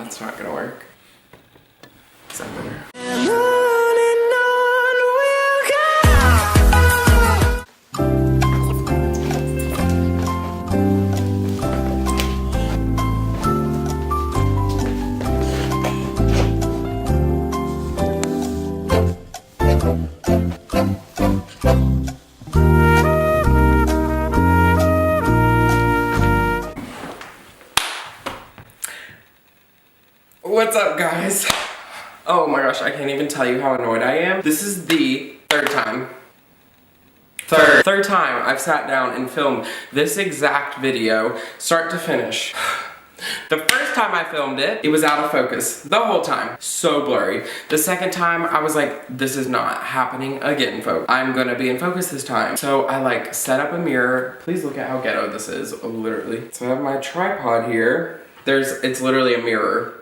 That's not gonna work. Somewhere. What's up, guys? Oh my gosh, I can't even tell you how annoyed I am. This is the third time I've sat down and filmed this exact video, start to finish. The first time I filmed it, it was out of focus the whole time. So blurry. The second time, I was like, this is not happening again, folks. I'm gonna be in focus this time. So I like set up a mirror. Please look at how ghetto this is, literally. So I have my tripod here. It's literally a mirror,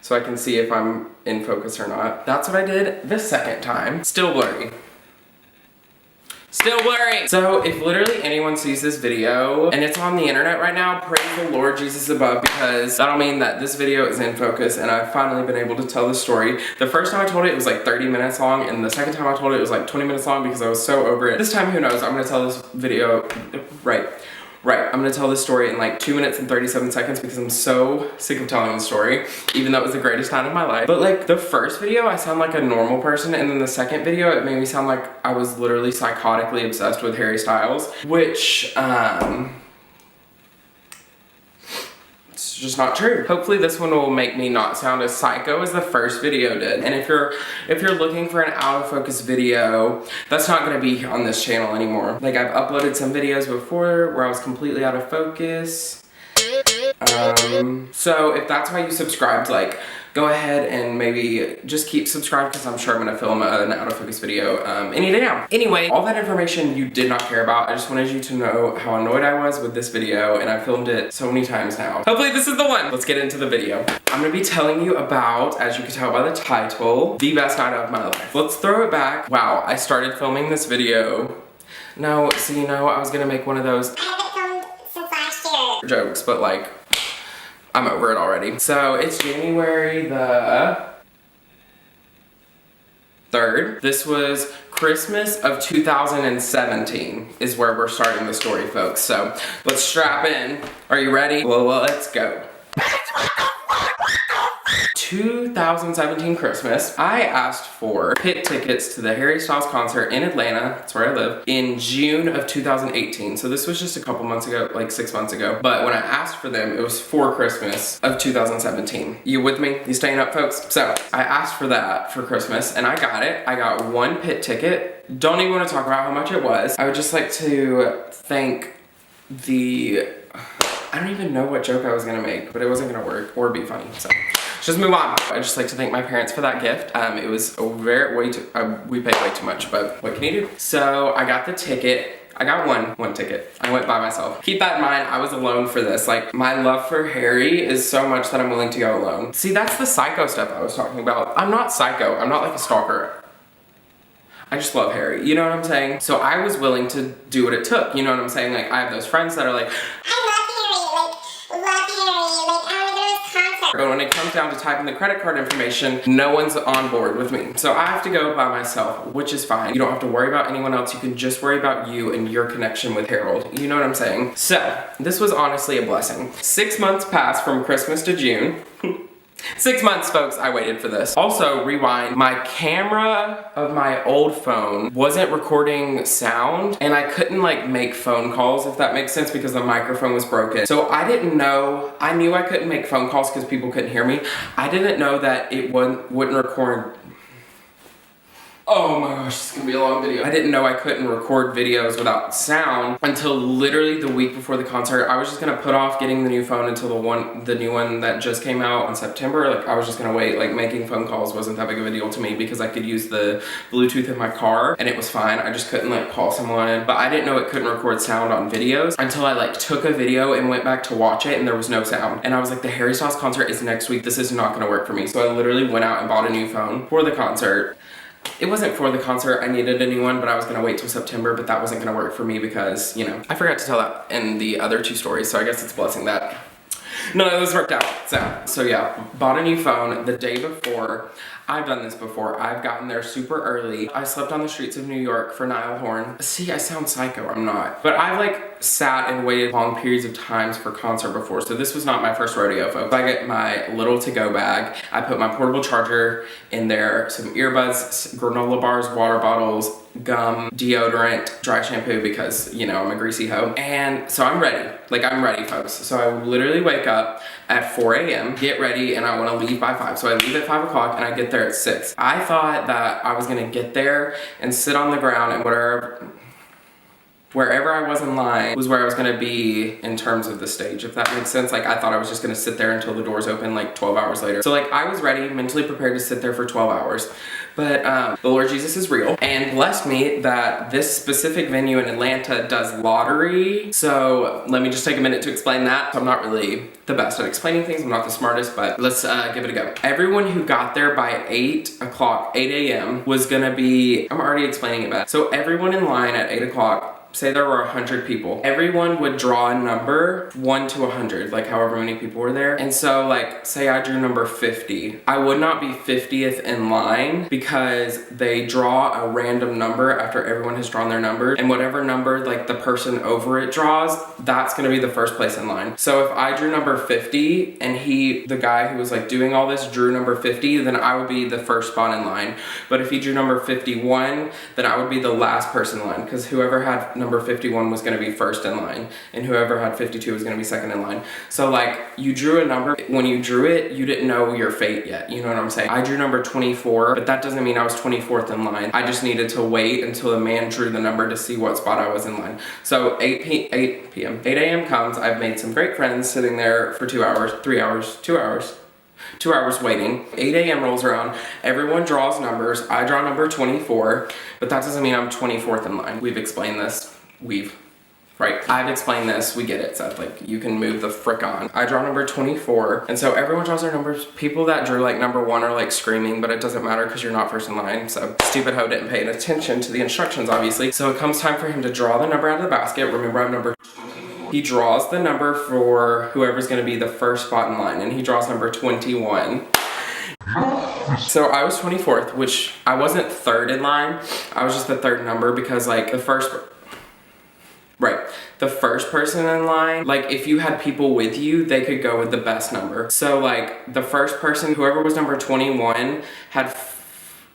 so I can see if I'm in focus or not. That's what I did the second time. Still blurry. Still blurry. So if literally anyone sees this video and it's on the internet right now, praise the Lord Jesus above, because that'll mean that this video is in focus and I've finally been able to tell the story. The first time I told it was like 30 minutes long, and the second time I told it was like 20 minutes long because I was so over it. This time, who knows, I'm gonna tell this video, I'm gonna tell this story in like 2 minutes and 37 seconds because I'm so sick of telling the story, even though it was the greatest time of my life. But like the first video, I sound like a normal person, and then the second video, it made me sound like I was literally psychotically obsessed with Harry Styles, which, it's just not true. Hopefully this one will make me not sound as psycho as the first video did. And if you're looking for an out of focus video, that's not gonna be on this channel anymore. Like, I've uploaded some videos before where I was completely out of focus. So if that's why you subscribed, like, go ahead and maybe just keep subscribed, because I'm sure I'm gonna film an out of focus video any day now. Anyway, all that information you did not care about. I just wanted you to know how annoyed I was with this video, and I filmed it so many times now. Hopefully this is the one. Let's get into the video. I'm gonna be telling you about, as you can tell by the title, the best night of my life. Let's throw it back. Wow, I started filming this video. No, so you know, I was gonna make one of those jokes, but like, I'm over it already. So it's January the 3rd. This was Christmas of 2017 is where we're starting the story, folks. So let's strap in. Are you ready? Well, let's go. 2017 Christmas, I asked for pit tickets to the Harry Styles concert in Atlanta, that's where I live, in June of 2018. So this was just a couple months ago, like 6 months ago. But when I asked for them, it was for Christmas of 2017. You with me? You staying up, folks? So I asked for that for Christmas, and I got it. I got one pit ticket. Don't even want to talk about how much it was. I would just like to thank the... I don't even know what joke I was gonna make, but it wasn't gonna work or be funny, so let's just move on. I'd just like to thank my parents for that gift. It was we paid way too much, but what can you do? So I got the ticket. I got one ticket. I went by myself. Keep that in mind, I was alone for this. Like, my love for Harry is so much that I'm willing to go alone. See, that's the psycho stuff I was talking about. I'm not psycho, I'm not like a stalker. I just love Harry, you know what I'm saying? So I was willing to do what it took, you know what I'm saying? Like, I have those friends that are like, but when it comes down to typing the credit card information, no one's on board with me. So I have to go by myself, which is fine. You don't have to worry about anyone else. You can just worry about you and your connection with Harold. You know what I'm saying? So this was honestly a blessing. 6 months passed from Christmas to June. 6 months, folks, I waited for this. Also, rewind, my camera of my old phone wasn't recording sound, and I couldn't like make phone calls, if that makes sense, because the microphone was broken. So I didn't know, I knew I couldn't make phone calls because people couldn't hear me. I didn't know that it wouldn't record. Oh my gosh, this is gonna be a long video. I didn't know I couldn't record videos without sound until literally the week before the concert. I was just gonna put off getting the new phone until the new one that just came out in September. Like, I was just gonna wait. Like, making phone calls wasn't that big of a deal to me because I could use the Bluetooth in my car and it was fine. I just couldn't like call someone. But I didn't know it couldn't record sound on videos until I like took a video and went back to watch it and there was no sound. And I was like, the Harry Styles concert is next week. This is not gonna work for me. So I literally went out and bought a new phone for the concert. It wasn't for the concert, I needed a new one, but I was gonna wait till September, but that wasn't gonna work for me because, you know, I forgot to tell that in the other two stories, so I guess it's a blessing that none of this worked out. So yeah, bought a new phone the day before. I've done this before. I've gotten there super early. I slept on the streets of New York for Niall Horan. See, I sound psycho, I'm not. But I've like sat and waited long periods of times for concert before, so this was not my first rodeo, folks. I get my little to-go bag. I put my portable charger in there, some earbuds, granola bars, water bottles, gum, deodorant, dry shampoo because, you know, I'm a greasy hoe. And so I'm ready. Like, I'm ready, folks. So I literally wake up at 4 a.m., get ready, and I want to leave by 5. So I leave at 5 o'clock and I get there at 6. I thought that I was going to get there and sit on the ground and wherever I was in line was where I was gonna be in terms of the stage, if that makes sense. Like, I thought I was just gonna sit there until the doors open like 12 hours later. So like, I was ready, mentally prepared to sit there for 12 hours. But the Lord Jesus is real and blessed me that this specific venue in Atlanta does lottery. So let me just take a minute to explain that. I'm not really the best at explaining things. I'm not the smartest, but let's give it a go. Everyone who got there by 8 a.m. was gonna be, I'm already explaining it bad. So everyone in line at 8 o'clock, say there were 100 people, everyone would draw a number 1 to 100, like however many people were there. And so like, say I drew number 50, I would not be 50th in line because they draw a random number after everyone has drawn their number, and whatever number like the person over it draws, that's gonna be the first place in line. So if I drew number 50 and the guy who was like doing all this drew number 50, then I would be the first spot in line. But if he drew number 51, then I would be the last person in line, because whoever had number 51 was going to be first in line, and whoever had 52 was going to be second in line. So like, you drew a number. When you drew it, you didn't know your fate yet. You know what I'm saying? I drew number 24, but that doesn't mean I was 24th in line. I just needed to wait until the man drew the number to see what spot I was in line. So 8 a.m. comes. I've made some great friends sitting there for 2 hours, 3 hours, 2 hours. 2 hours waiting. 8 a.m. rolls around. Everyone draws numbers. I draw number 24, but that doesn't mean I'm 24th in line. We've explained this. Right. I've explained this. We get it, Seth. Like, you can move the frick on. I draw number 24, and so everyone draws their numbers. People that drew like number 1 are like screaming, but it doesn't matter because you're not first in line. So stupid hoe didn't pay attention to the instructions, obviously. So it comes time for him to draw the number out of the basket. Remember, I'm number 24. He draws the number for whoever's going to be the first spot in line, and he draws number 21. So I was 24th, which I wasn't third in line. I was just the third number because like the first person in line, like if you had people with you, they could go with the best number. So like the first person, whoever was number 21, had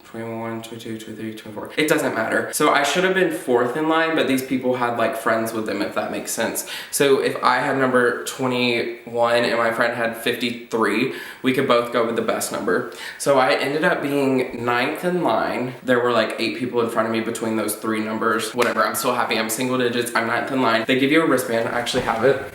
21, 22, 23, 24. It doesn't matter. So I should have been 4th in line, but these people had like friends with them, if that makes sense. So if I had number 21 and my friend had 53, we could both go with the best number. So I ended up being 9th in line. There were like 8 people in front of me between those 3 numbers. Whatever, I'm still happy. I'm single digits. I'm 9th in line. They give you a wristband. I actually have it.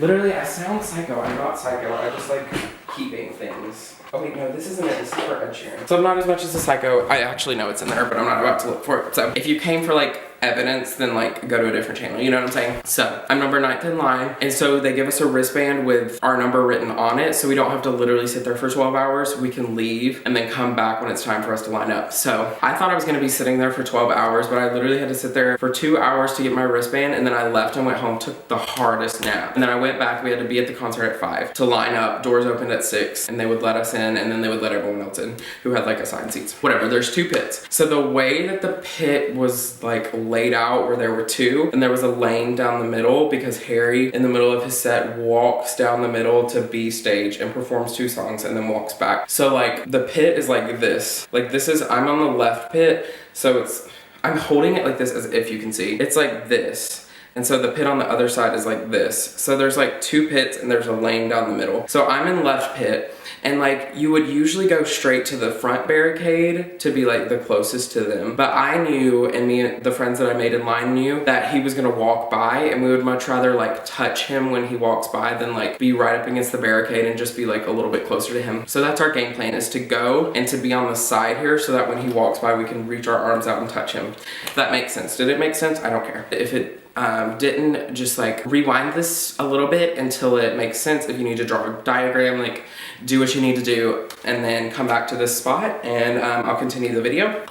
Literally, I sound psycho. I'm not psycho. I just like keeping things. Oh wait, no, this isn't it. This is for Ed Sheeran. So I'm not as much as a psycho. I actually know it's in there, but I'm not about to look for it. So if you came for like evidence, then like go to a different channel. You know what I'm saying? So I'm number 9th in line. And so they give us a wristband with our number written on it. So we don't have to literally sit there for 12 hours. We can leave and then come back when it's time for us to line up. So I thought I was gonna be sitting there for 12 hours, but I literally had to sit there for 2 hours to get my wristband. And then I left and went home, took the hardest nap. And then I went back. We had to be at the concert at 5 to line up. Doors opened at 6 and they would let us in, and then they would let everyone else in who had like assigned seats. Whatever, there's 2 pits. So the way that the pit was like laid out, where there were 2, and there was a lane down the middle, because Harry in the middle of his set walks down the middle to B stage and performs 2 songs and then walks back. So like the pit is like this. Like this is, I'm on the left pit, so I'm holding it like this, as if you can see. It's like this. And so the pit on the other side is like this. So there's like 2 pits and there's a lane down the middle. So I'm in left pit, and like you would usually go straight to the front barricade to be like the closest to them. But I knew, and me and the friends that I made in line knew, that he was gonna walk by, and we would much rather like touch him when he walks by than like be right up against the barricade and just be like a little bit closer to him. So that's our game plan, is to go and to be on the side here so that when he walks by we can reach our arms out and touch him. If that makes sense. Did it make sense? I don't care. If it didn't, just like rewind this a little bit until it makes sense. If you need to draw a diagram, like do what you need to do and then come back to this spot, and I'll continue the video.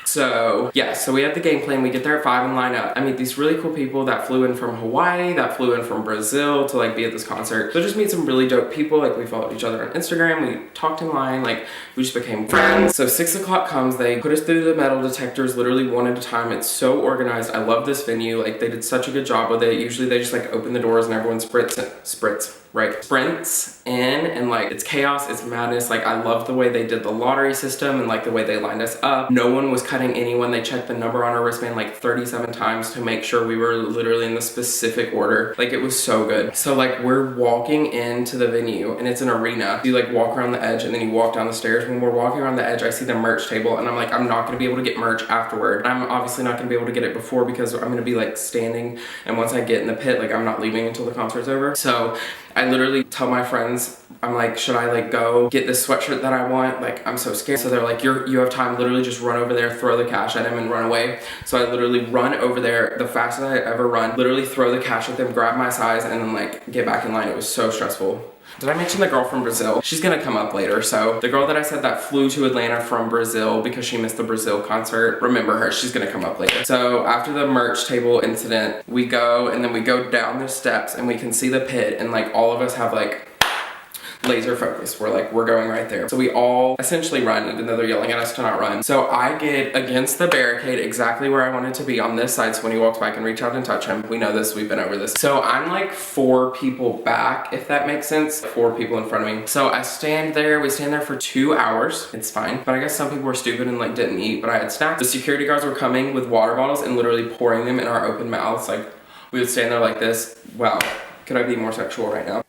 So So yeah, so we have the game plan. We get there at 5 and line up. I meet these really cool people that flew in from Hawaii, that flew in from Brazil to like be at this concert. So just meet some really dope people. Like we followed each other on Instagram, we talked in line, like we just became friends. So 6 o'clock comes, they put us through the metal detectors literally one at a time. It's so organized. I love this venue. Like they did such a good job with it. Usually they just like open the doors and everyone sprints in, and like it's chaos, it's madness. Like I love the way they did the lottery system and like the way they lined us up. No one was cutting anyone. They checked the number on our wristband like 37 times to make sure we were literally in the specific order. Like it was so good. So like we're walking into the venue and it's an arena. You like walk around the edge and then you walk down the stairs. When we're walking around the edge, I see the merch table and I'm like, I'm not gonna be able to get merch afterward. I'm obviously not gonna be able to get it before because I'm gonna be like standing, and once I get in the pit, like I'm not leaving until the concert's over. So I literally tell my friends, I'm like, should I like go get this sweatshirt that I want? Like, I'm so scared. So they're like, you have time, literally just run over there, throw the cash at him and run away. So I literally run over there, the fastest I ever run, literally throw the cash at them, grab my size, and then like get back in line. It was so stressful. Did I mention the girl from Brazil? She's gonna come up later. So the girl that I said that flew to Atlanta from Brazil because she missed the Brazil concert, remember her, she's gonna come up later. So after the merch table incident, we go and then we go down the steps and we can see the pit, and like all of us have like laser focus. We're going right there. So we all essentially run, even though they're yelling at us to not run. So I get against the barricade exactly where I wanted to be on this side. So when he walks by, I can reach out and touch him. We know this, we've been over this. So I'm like 4 people back, if that makes sense. 4 people in front of me. So I stand there, we stand there for 2 hours. It's fine. But I guess some people were stupid and like didn't eat, but I had snacks. The security guards were coming with water bottles and literally pouring them in our open mouths. Like we would stand there like this. Wow, could I be more sexual right now?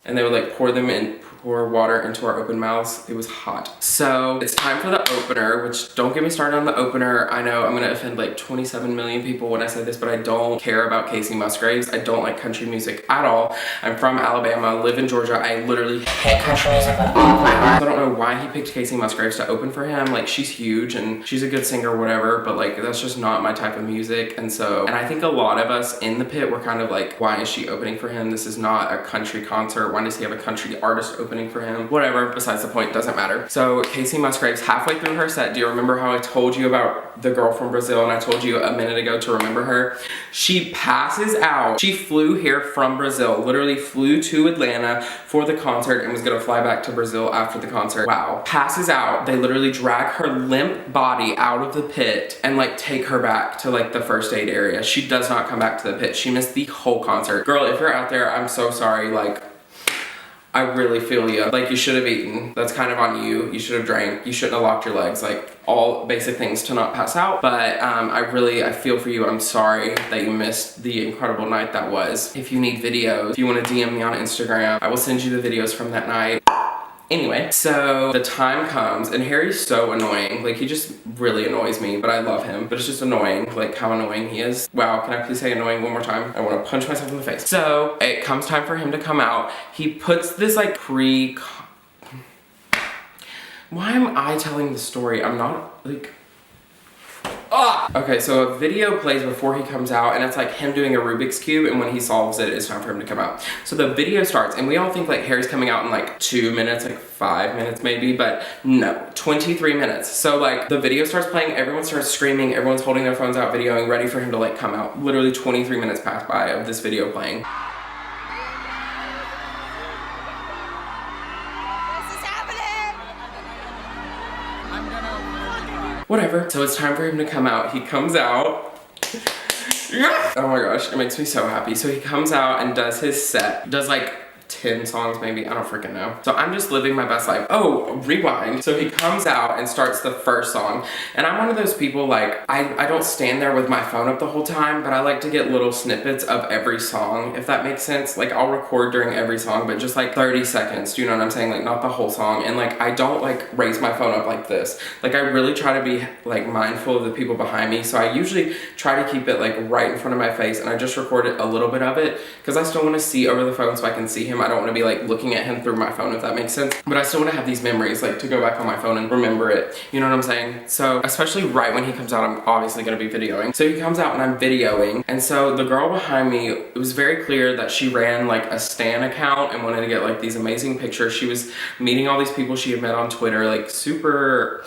And they would like pour water into our open mouths. It was hot. So it's time for the opener, which don't get me started on the opener. I know I'm gonna offend like 27 million people when I say this, but I don't care about Casey Musgraves. I don't like country music at all. I'm from Alabama, live in Georgia. I literally hate country music. I don't know why he picked Casey Musgraves to open for him. Like she's huge and she's a good singer or whatever, but like that's just not my type of music. And I think a lot of us in the pit were kind of like, why is she opening for him? This is not a country concert. Why does he have a country artist opening for him? Whatever, besides the point, doesn't matter. So Casey Musgraves, halfway through her set, do you remember how I told you about the girl from Brazil and I told you a minute ago to remember her? She passes out. She flew here from Brazil, literally flew to Atlanta for the concert and was gonna fly back to Brazil after the concert. Wow. Passes out. They literally drag her limp body out of the pit and like take her back to like the first aid area. She does not come back to the pit. She missed the whole concert. Girl, if you're out there, I'm so sorry. Like, I really feel you. Like you should have eaten. That's kind of on you. You should have drank. You shouldn't have locked your legs. Like all basic things to not pass out. But I feel for you. I'm sorry that you missed the incredible night that was. If you need videos, if you want to DM me on Instagram, I will send you the videos from that night. Anyway, so the time comes and Harry's so annoying. Like he just really annoys me, but I love him. But it's just annoying, like how annoying he is. Wow, can I please say annoying one more time? I want to punch myself in the face. So it comes time for him to come out. He puts this like why am I telling the story? I'm not like, okay, so a video plays before he comes out and it's like him doing a Rubik's Cube, and when he solves it, it's time for him to come out. So the video starts and we all think like Harry's coming out in like 2 minutes, like 5 minutes maybe, but no, 23 minutes. So like the video starts playing, everyone starts screaming, everyone's holding their phones out videoing, ready for him to like come out. Literally 23 minutes pass by of this video playing. Whatever. So it's time for him to come out. He comes out. Oh my gosh, it makes me so happy. So he comes out and does his set. Does like 10 songs maybe, I don't freaking know. So I'm just living my best life. Oh, rewind. So he comes out and starts the first song. And I'm one of those people like, I don't stand there with my phone up the whole time, but I like to get little snippets of every song, if that makes sense. Like I'll record during every song, but just like 30 seconds, do you know what I'm saying? Like not the whole song. And like, I don't like raise my phone up like this. Like I really try to be like mindful of the people behind me. So I usually try to keep it like right in front of my face, and I just recorded a little bit of it because I still want to see over the phone so I can see him him. I don't want to be like looking at him through my phone, if that makes sense. But I still want to have these memories, like to go back on my phone and remember it. You know what I'm saying? So especially right when he comes out, I'm obviously going to be videoing. So he comes out and I'm videoing. And so the girl behind me, it was very clear that she ran like a Stan account and wanted to get like these amazing pictures. She was meeting all these people she had met on Twitter, like super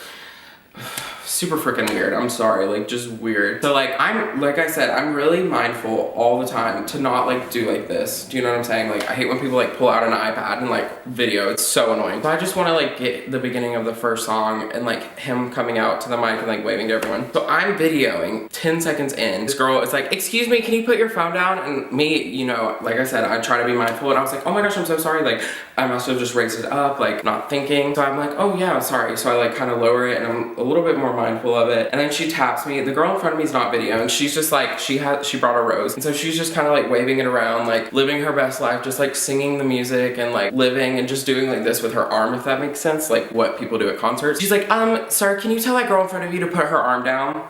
freaking weird. I'm sorry, like just weird. So like like I said, I'm really mindful all the time to not like do like this. Do you know what I'm saying? Like I hate when people like pull out an iPad and like video. It's so annoying. So I just want to like get the beginning of the first song and like him coming out to the mic and like waving to everyone. So I'm videoing 10 seconds in. This girl is like, excuse me, can you put your phone down? And me, you know, like I said, I try to be mindful and I was like, oh my gosh, I'm so sorry. Like I must have just raised it up, like not thinking. So I'm like, oh yeah, I'm sorry. So I like kind of lower it and I'm a little bit more mindful of it. And then she taps me. The girl in front of me is not videoing. She's just like, she brought a rose. And so she's just kind of like waving it around, like living her best life, just like singing the music and like living and just doing like this with her arm, if that makes sense. Like what people do at concerts. She's like, sir, can you tell that girl in front of you to put her arm down?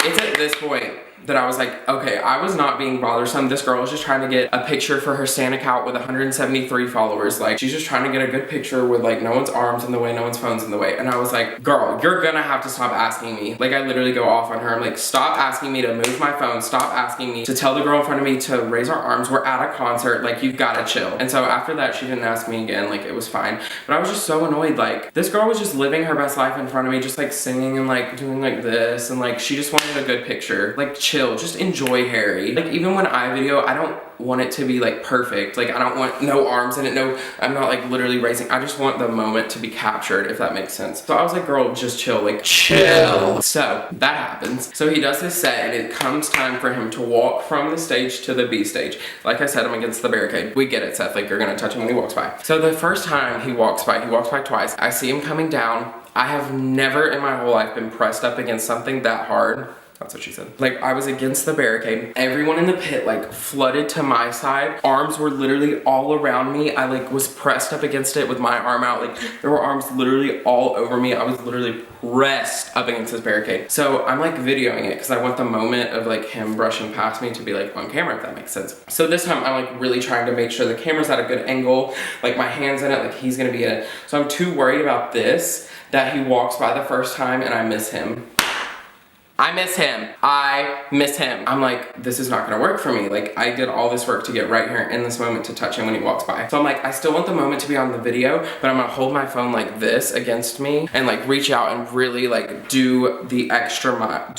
It's at this point that I was like, okay, I was not being bothersome. This girl was just trying to get a picture for her Stan account with 173 followers. Like, she's just trying to get a good picture with like no one's arms in the way, no one's phone's in the way. And I was like, girl, you're gonna have to stop asking me. Like, I literally go off on her. I'm like, stop asking me to move my phone. Stop asking me to tell the girl in front of me to raise our arms. We're at a concert. Like, you've gotta chill. And so after that, she didn't ask me again. Like, it was fine. But I was just so annoyed. Like, this girl was just living her best life in front of me, just like singing and like doing like this. And like, she just wanted a good picture. Like, chill. Just enjoy Harry. Like even when I video, I don't want it to be like perfect. Like I don't want no arms in it. No, I'm not like literally raising. I just want the moment to be captured, if that makes sense. So I was like, girl, just chill, like chill. So that happens. So he does his set and it comes time for him to walk from the stage to the B stage. Like I said, I'm against the barricade. We get it, Seth. Like you're gonna touch him when he walks by. So the first time he walks by twice. I see him coming down. I have never in my whole life been pressed up against something that hard. That's what she said. Like I was against the barricade. Everyone in the pit like flooded to my side. Arms were literally all around me. I like was pressed up against it with my arm out. Like there were arms literally all over me. I was literally pressed up against this barricade. So I'm like videoing it because I want the moment of like him brushing past me to be like on camera, if that makes sense. So this time I'm like really trying to make sure the camera's at a good angle. Like my hand's in it, like he's gonna be in it. So I'm too worried about this that he walks by the first time and I miss him. I miss him. I'm like, this is not gonna work for me. Like I did all this work to get right here in this moment to touch him when he walks by. So I'm like, I still want the moment to be on the video, but I'm gonna hold my phone like this against me and like reach out and really like do the extra mile,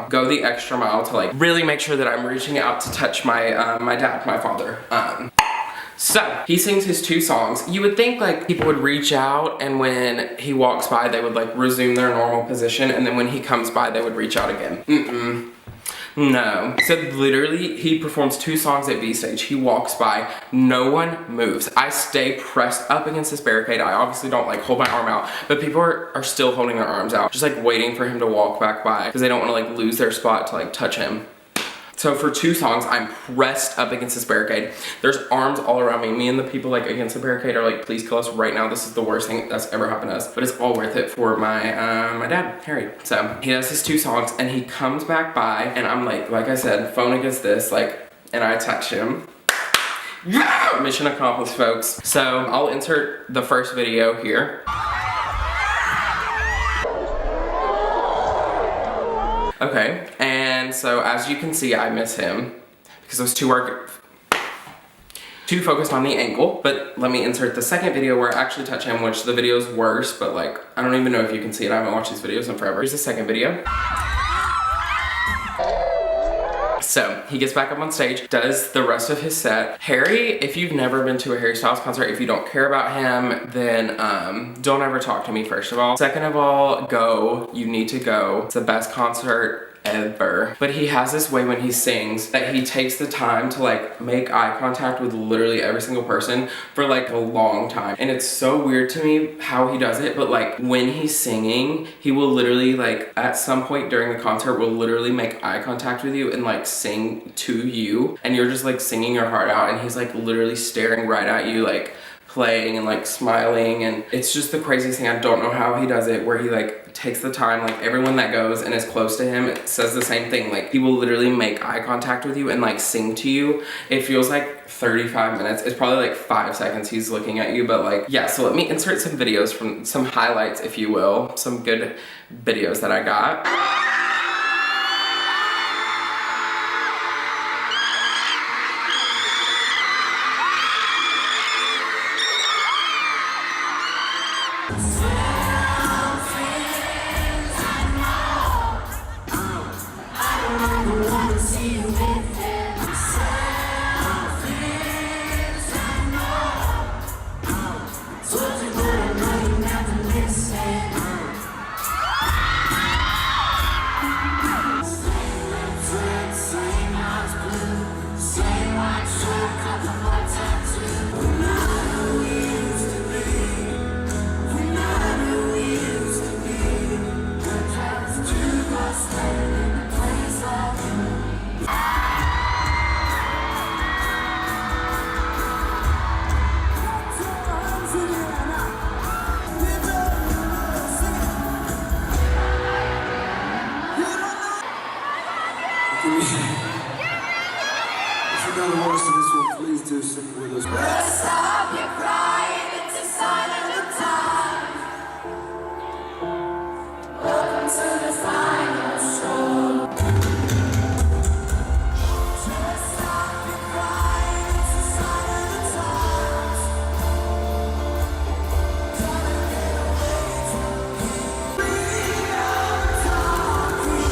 go the extra mile to like really make sure that I'm reaching out to touch my, my dad, my father. So he sings his 2 songs. You would think like people would reach out and when he walks by they would like resume their normal position and then when he comes by they would reach out again. No. So literally he performs 2 songs at B stage. He walks by, no one moves. I stay pressed up against this barricade. I obviously don't like hold my arm out, but people are still holding their arms out, just like waiting for him to walk back by because they don't want to like lose their spot to like touch him. So for 2 songs, I'm pressed up against this barricade. There's arms all around me. Me and the people like against the barricade are like, please kill us right now. This is the worst thing that's ever happened to us. But it's all worth it for my my dad, Harry. So he does his 2 songs and he comes back by and I'm like I said, phone against this, like, and I touch him. Yeah! Mission accomplished, folks. So I'll insert the first video here. Okay, and so as you can see, I miss him because those 2 are too focused on the ankle. But let me insert the second video where I actually touch him, which the video is worse, but like, I don't even know if you can see it. I haven't watched these videos in forever. Here's the second video. So he gets back up on stage, does the rest of his set. Harry, if you've never been to a Harry Styles concert, if you don't care about him, then don't ever talk to me, first of all. Second of all, go. You need to go. It's the best concert ever. But he has this way when he sings that he takes the time to like make eye contact with literally every single person for like a long time. And it's so weird to me how he does it, but like when he's singing, he will literally like at some point during the concert will literally make eye contact with you and like sing to you and you're just like singing your heart out and he's like literally staring right at you like, playing and like smiling, and it's just the craziest thing. I don't know how he does it, where he like takes the time, like everyone that goes and is close to him says the same thing. Like he will literally make eye contact with you and like sing to you. It feels like 35 minutes. It's probably like 5 seconds he's looking at you, but like, yeah. So let me insert some videos from some highlights, if you will, some good videos that I got. If you know the words to this one, please do sing with us. Stop your crying, it's a sign of the time. Welcome to the final show. Just stop your crying, it's a sign of the times. Gotta get away from here. We are talking,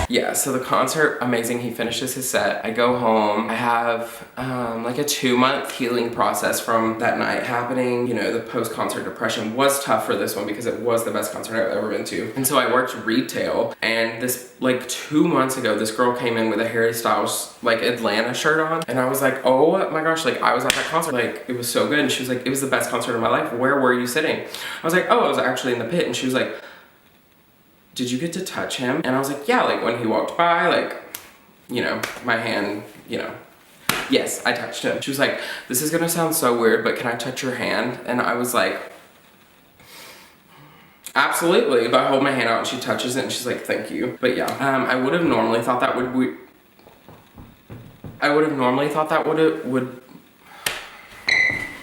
Yeah, so the concert, amazing. He finishes his set. I go home. I have like a 2-month healing process from that night happening. You know, the post-concert depression was tough for this one because it was the best concert I've ever been to. And so I worked retail, and this, like 2 months ago, this girl came in with a Harry Styles, like Atlanta shirt on. And I was like, oh my gosh, like I was at that concert. Like it was so good. And she was like, it was the best concert of my life. Where were you sitting? I was like, oh, I was actually in the pit. And she was like, did you get to touch him? And I was like, yeah, like when he walked by, like, you know, my hand, you know, yes, I touched him. She was like, this is gonna sound so weird, but can I touch your hand? And I was like, absolutely. But I hold my hand out and she touches it and she's like, thank you. But yeah, I would have normally thought that would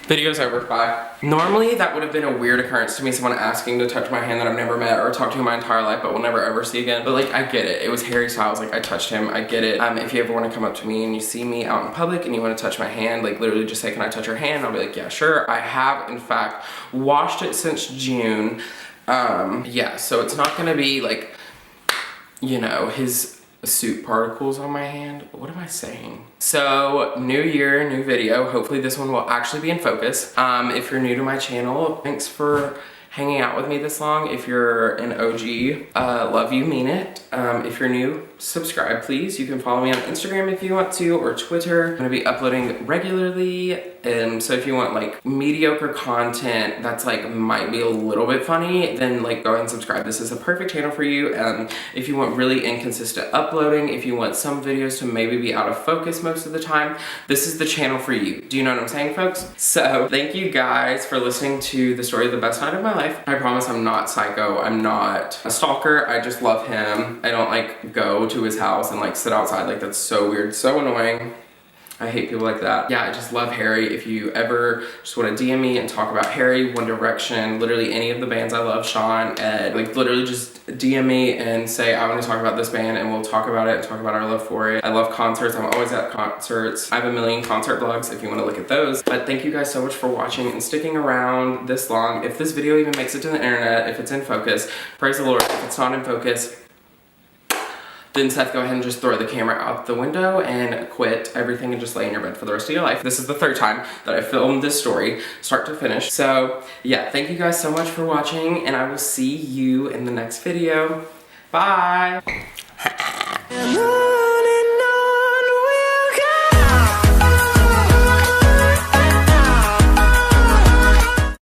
video's over, bye. Normally that would have been a weird occurrence to me, someone asking to touch my hand that I've never met or talked to in my entire life but will never ever see again. But like, I get it. It was Harry Styles, like I touched him, I get it. If you ever want to come up to me and you see me out in public and you want to touch my hand, like literally just say, can I touch your hand? I'll be like, yeah, sure. I have in fact washed it since June. Yeah, so it's not gonna be like, you know, his soot particles on my hand. What am I saying? So new year, new video. Hopefully this one will actually be in focus. If you're new to my channel, thanks for hanging out with me this long. If you're an OG, love you, mean it. If you're new, subscribe please. You can follow me on Instagram if you want to, or Twitter. I'm gonna be uploading regularly. So if you want like mediocre content that's like might be a little bit funny, then like go ahead and subscribe. This is a perfect channel for you. If you want really inconsistent uploading, if you want some videos to maybe be out of focus most of the time, this is the channel for you. Do you know what I'm saying, folks? So thank you guys for listening to the story of the best night of my life. I promise I'm not psycho. I'm not a stalker. I just love him. I don't like go to his house and like sit outside. Like that's so weird, so annoying. I hate people like that. Yeah, I just love Harry. If you ever just want to DM me and talk about Harry, One Direction, literally any of the bands I love, Sean, Ed, like literally just DM me and say, I want to talk about this band, and we'll talk about it and talk about our love for it. I love concerts. I'm always at concerts. I have a million concert vlogs if you want to look at those. But thank you guys so much for watching and sticking around this long. If this video even makes it to the internet, if it's in focus, praise the Lord. If it's not in focus, then Seth, go ahead and just throw the camera out the window and quit everything and just lay in your bed for the rest of your life. This is the third time that I filmed this story, start to finish. So yeah, thank you guys so much for watching, and I will see you in the next video. Bye.